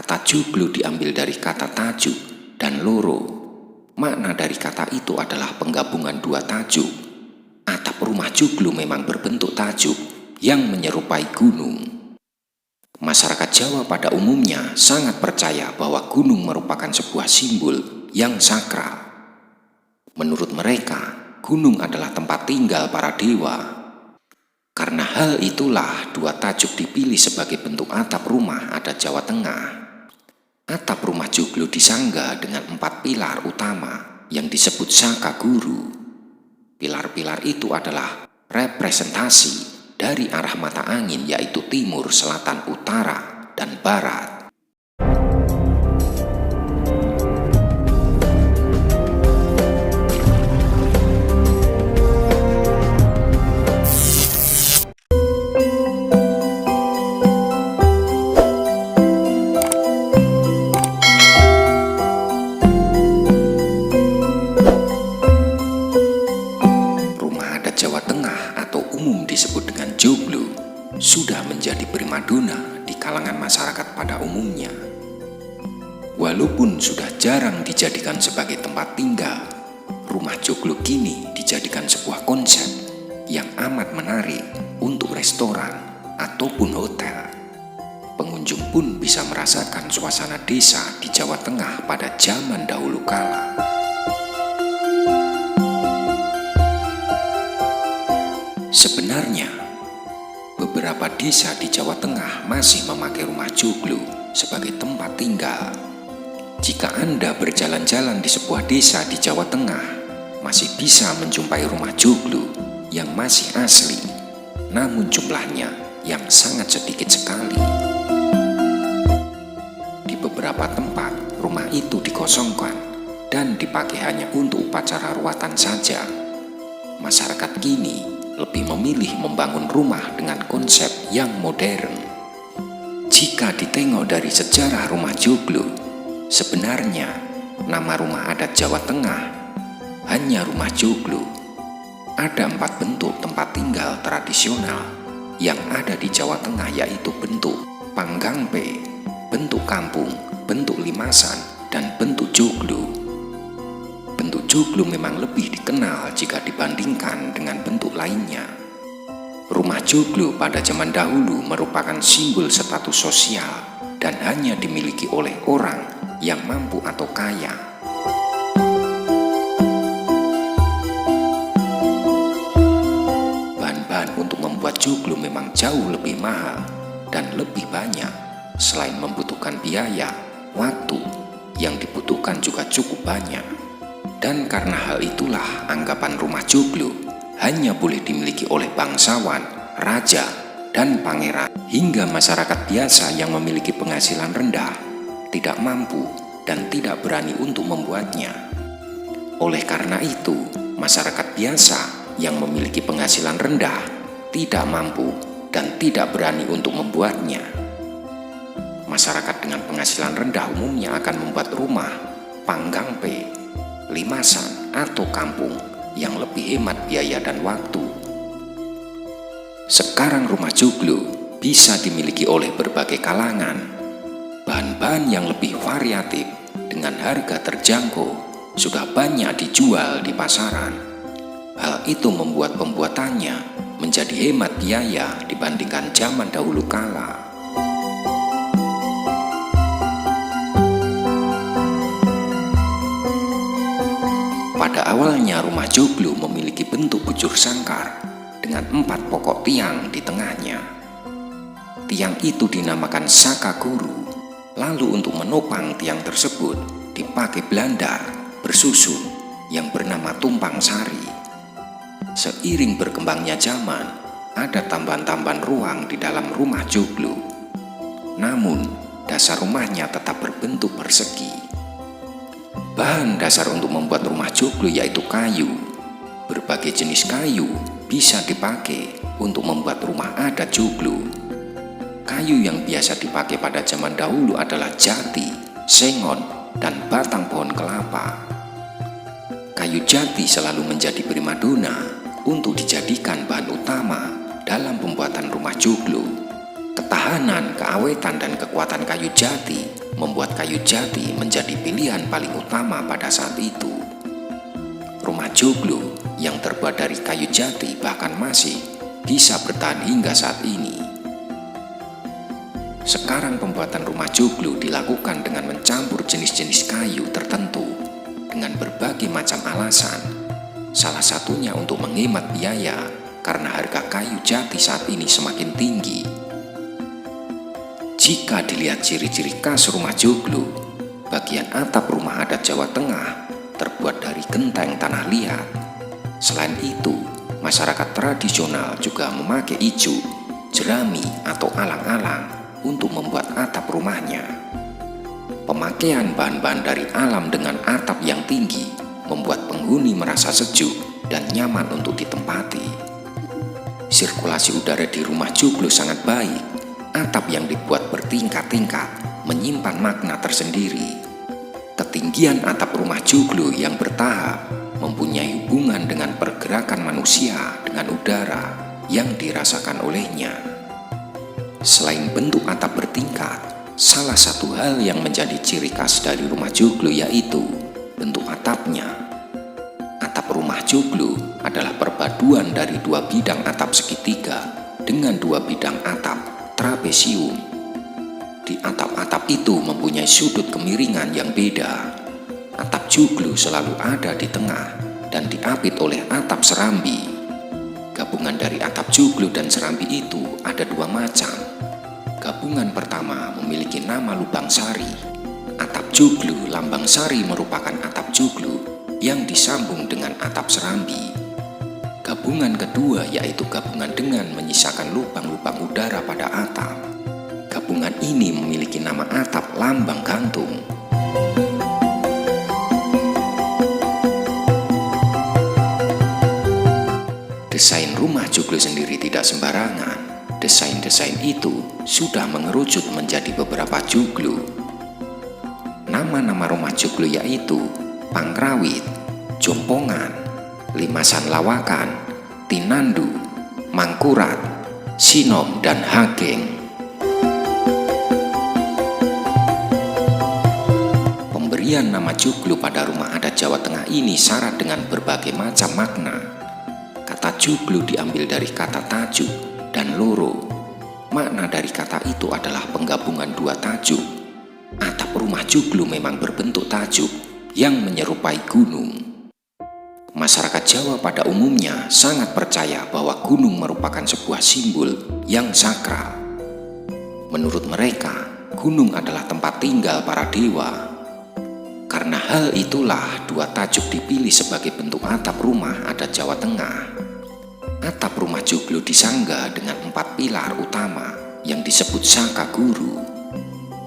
Kata joglo diambil dari kata tajuk dan loro. Makna dari kata itu adalah penggabungan dua tajuk. Atap rumah joglo memang berbentuk tajuk yang menyerupai gunung. Masyarakat Jawa pada umumnya sangat percaya bahwa gunung merupakan sebuah simbol yang sakral. Menurut mereka, gunung adalah tempat tinggal para dewa. Karena hal itulah dua tajuk dipilih sebagai bentuk atap rumah adat Jawa Tengah. Atap rumah joglo disangga dengan 4 pilar utama yang disebut saka guru. Pilar-pilar itu adalah representasi dari arah mata angin, yaitu timur, selatan, utara, dan barat. Jawa Tengah atau umum disebut dengan joglo sudah menjadi primadona di kalangan masyarakat pada umumnya. Walaupun sudah jarang dijadikan sebagai tempat tinggal, rumah joglo kini dijadikan sebuah konsep yang amat menarik untuk restoran ataupun hotel. Pengunjung pun bisa merasakan suasana desa di Jawa Tengah pada zaman dahulu kala. Sebenarnya, beberapa desa di Jawa Tengah masih memakai rumah joglo sebagai tempat tinggal. Jika Anda berjalan-jalan di sebuah desa di Jawa Tengah, masih bisa menjumpai rumah joglo yang masih asli, namun jumlahnya yang sangat sedikit sekali. Di beberapa tempat, rumah itu dikosongkan dan dipakai hanya untuk upacara ruatan saja. Masyarakat kini lebih memilih membangun rumah dengan konsep yang modern. Jika ditengok dari sejarah rumah joglo, sebenarnya nama rumah adat Jawa Tengah hanya rumah joglo. Ada 4 bentuk tempat tinggal tradisional yang ada di Jawa Tengah, yaitu bentuk panggangpe, bentuk kampung, bentuk limasan, dan bentuk joglo. Bentuk joglo memang lebih dikenal jika dibandingkan dengan bentuk lainnya. Rumah joglo pada zaman dahulu merupakan simbol status sosial dan hanya dimiliki oleh orang yang mampu atau kaya. Bahan-bahan untuk membuat joglo memang jauh lebih mahal dan lebih banyak. Selain membutuhkan biaya, waktu yang dibutuhkan juga cukup banyak. Dan karena hal itulah anggapan rumah joglo hanya boleh dimiliki oleh bangsawan, raja, dan pangeran. Hingga masyarakat biasa yang memiliki penghasilan rendah tidak mampu dan tidak berani untuk membuatnya. Oleh karena itu, masyarakat biasa yang memiliki penghasilan rendah tidak mampu dan tidak berani untuk membuatnya. Masyarakat dengan penghasilan rendah umumnya akan membuat rumah panggangpe, limasan, atau kampung yang lebih hemat biaya dan waktu. Sekarang rumah joglo bisa dimiliki oleh berbagai kalangan. Bahan-bahan yang lebih variatif dengan harga terjangkau sudah banyak dijual di pasaran. Hal itu membuat pembuatannya menjadi hemat biaya dibandingkan zaman dahulu kala. Pada awalnya rumah joglo memiliki bentuk bujur sangkar dengan 4 pokok tiang di tengahnya. Tiang itu dinamakan saka guru. Lalu untuk menopang tiang tersebut dipakai belandar bersusun yang bernama tumpang sari. Seiring berkembangnya zaman, ada tambahan-tambahan ruang di dalam rumah joglo. Namun, dasar rumahnya tetap berbentuk persegi. Bahan dasar untuk membuat rumah joglo yaitu kayu. Berbagai jenis kayu bisa dipakai untuk membuat rumah adat joglo. Kayu yang biasa dipakai pada zaman dahulu adalah jati, sengon, dan batang pohon kelapa. Kayu jati selalu menjadi primadona untuk dijadikan bahan utama dalam pembuatan rumah joglo. Ketahanan, keawetan, dan kekuatan kayu jati membuat kayu jati menjadi pilihan paling utama pada saat itu. Rumah joglo yang terbuat dari kayu jati bahkan masih bisa bertahan hingga saat ini. Sekarang pembuatan rumah joglo dilakukan dengan mencampur jenis-jenis kayu tertentu dengan berbagai macam alasan. Salah satunya untuk menghemat biaya karena harga kayu jati saat ini semakin tinggi. Jika dilihat ciri-ciri khas rumah joglo, bagian atap rumah adat Jawa Tengah terbuat dari genteng tanah liat. Selain itu, masyarakat tradisional juga memakai ijuk, jerami atau alang-alang untuk membuat atap rumahnya. Pemakaian bahan-bahan dari alam dengan atap yang tinggi membuat penghuni merasa sejuk dan nyaman untuk ditempati. Sirkulasi udara di rumah joglo sangat baik. Atap yang dibuat bertingkat-tingkat menyimpan makna tersendiri. Ketinggian atap rumah joglo yang bertahap mempunyai hubungan dengan pergerakan manusia dengan udara yang dirasakan olehnya. Selain bentuk atap bertingkat, salah satu hal yang menjadi ciri khas dari rumah joglo yaitu bentuk atapnya. Atap rumah joglo adalah perpaduan dari dua bidang atap segitiga dengan dua bidang atap trapesium. Di atap-atap itu mempunyai sudut kemiringan yang beda. Atap joglo selalu ada di tengah dan diapit oleh atap serambi. Gabungan dari atap joglo dan serambi itu ada dua macam. Gabungan pertama memiliki nama lubang sari. Atap joglo lambang sari merupakan atap joglo yang disambung dengan atap serambi. Gabungan kedua yaitu gabungan dengan menyisakan lubang-lubang udara pada atap. Gabungan ini memiliki nama atap lambang gantung. Desain rumah joglo sendiri tidak sembarangan. Desain-desain itu sudah mengerucut menjadi beberapa joglo. Nama-nama rumah joglo yaitu Pangrawit, Jompongan, Limasan Lawakan, Tinandu, Mangkurat, Sinom, dan Hageng. Pemberian nama joglo pada rumah adat Jawa Tengah ini syarat dengan berbagai macam makna. Kata joglo diambil dari kata tajuk dan loro. Makna dari kata itu adalah penggabungan dua tajuk. Atap rumah joglo memang berbentuk tajuk yang menyerupai gunung. Masyarakat Jawa pada umumnya sangat percaya bahwa gunung merupakan sebuah simbol yang sakral. Menurut mereka, gunung adalah tempat tinggal para dewa. Karena hal itulah dua tajuk dipilih sebagai bentuk atap rumah adat Jawa Tengah. Atap rumah joglo disangga dengan 4 pilar utama yang disebut saka guru.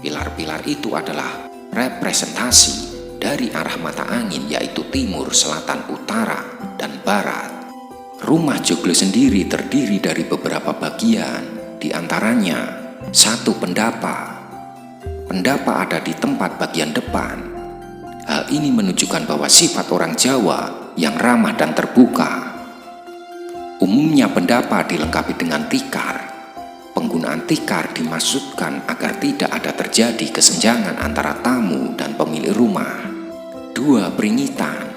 Pilar-pilar itu adalah representasi dari arah mata angin yaitu timur, selatan, utara, dan barat. Rumah joglo sendiri terdiri dari beberapa bagian, diantaranya 1. Pendapa. Pendapa ada di tempat bagian depan. Hal ini menunjukkan bahwa sifat orang Jawa yang ramah dan terbuka. Umumnya pendapa dilengkapi dengan tikar. Penggunaan tikar dimaksudkan agar tidak ada terjadi kesenjangan antara tamu dan pemilik rumah. 2. Peringitan.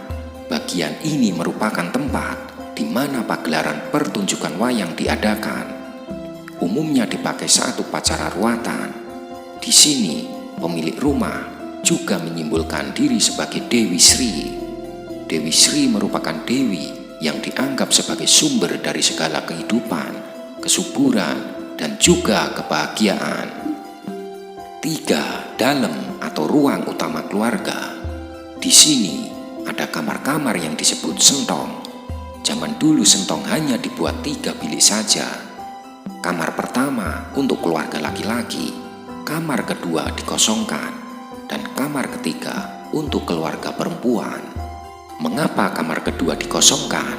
Bagian ini merupakan tempat di mana pagelaran pertunjukan wayang diadakan. Umumnya dipakai saat upacara ruatan. Di sini, pemilik rumah juga menyimbolkan diri sebagai Dewi Sri. Dewi Sri merupakan dewi yang dianggap sebagai sumber dari segala kehidupan, kesuburan, dan juga kebahagiaan. 3. Dalam atau ruang utama keluarga. Di sini ada kamar-kamar yang disebut sentong. Zaman dulu sentong hanya dibuat 3 bilik saja. Kamar pertama untuk keluarga laki-laki, kamar kedua dikosongkan, dan kamar ketiga untuk keluarga perempuan. Mengapa kamar kedua dikosongkan?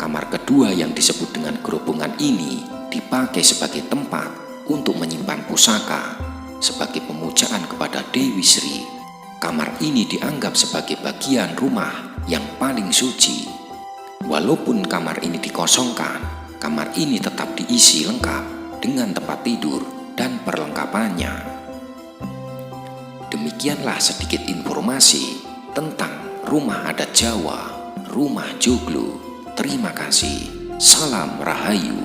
Kamar kedua yang disebut dengan gerobongan ini dipakai sebagai tempat untuk menyimpan pusaka, sebagai pemujaan kepada Dewi Sri. Kamar ini dianggap sebagai bagian rumah yang paling suci. Walaupun kamar ini dikosongkan, kamar ini tetap diisi lengkap dengan tempat tidur dan perlengkapannya. Demikianlah sedikit informasi tentang Rumah Adat Jawa, Rumah Joglo. Terima kasih. Salam Rahayu.